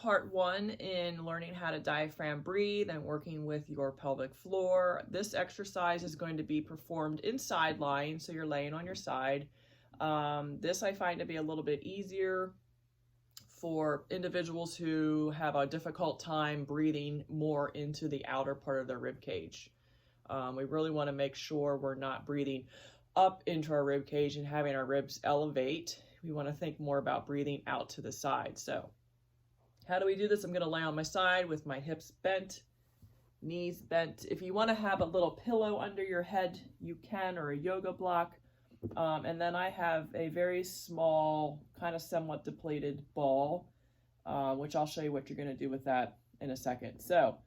part 1 in learning how to diaphragm breathe and working with your pelvic floor. This exercise is going to be performed in side lying, so you're laying on your side. This I find to be a little bit easier for individuals who have a difficult time breathing more into the outer part of their rib cage. We really want to make sure we're not breathing up into our rib cage and having our ribs elevate. We want to think more about breathing out to the side. So how do we do this? I'm going to lay on my side with my hips bent, knees bent. If you want to have a little pillow under your head, you can, or a yoga block. And then I have a very small, kind of somewhat depleted ball, which I'll show you what you're going to do with that in a second. So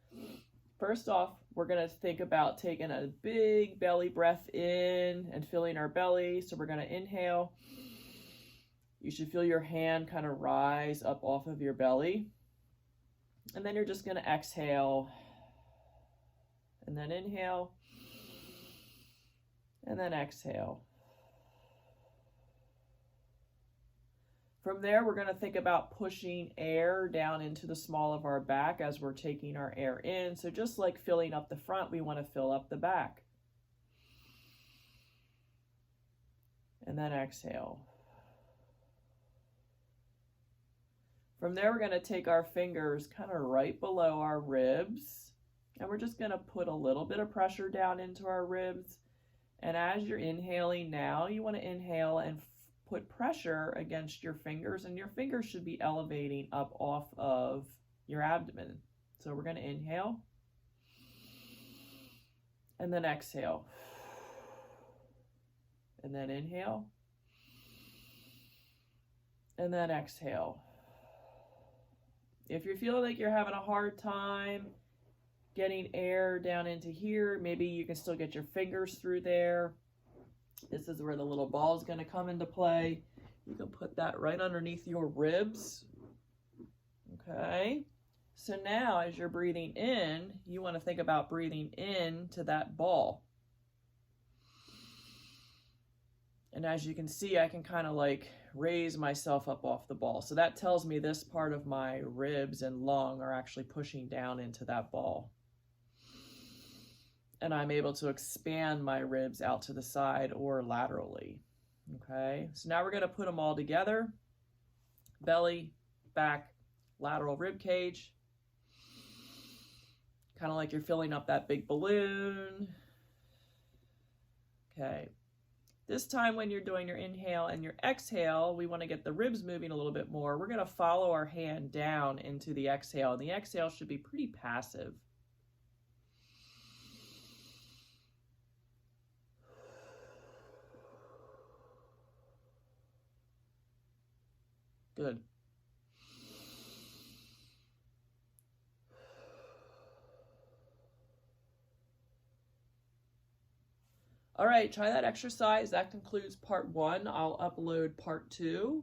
first off, we're going to think about taking a big belly breath in and filling our belly. So we're going to inhale. You should feel your hand kind of rise up off of your belly. And then you're just going to exhale. And then inhale. And then exhale. From there, we're going to think about pushing air down into the small of our back as we're taking our air in. So just like filling up the front, we want to fill up the back. And then exhale. From there, we're going to take our fingers kind of right below our ribs. And we're just going to put a little bit of pressure down into our ribs. And as you're inhaling now, you want to inhale and put pressure against your fingers, and your fingers should be elevating up off of your abdomen. So we're going to inhale and then exhale, and then inhale and then exhale. If you're feeling like you're having a hard time getting air down into here, maybe you can still get your fingers through there. This is where the little ball is going to come into play. You can put that right underneath your ribs. Okay. So now as you're breathing in, you want to think about breathing in to that ball. And as you can see, I can kind of like raise myself up off the ball. So that tells me this part of my ribs and lung are actually pushing down into that ball. And I'm able to expand my ribs out to the side or laterally. Okay, so now we're going to put them all together. Belly, back, lateral rib cage. Kind of like you're filling up that big balloon. Okay, this time when you're doing your inhale and your exhale, we want to get the ribs moving a little bit more. We're going to follow our hand down into the exhale, and the exhale should be pretty passive. Good. All right, try that exercise. That concludes part 1. I'll upload part 2.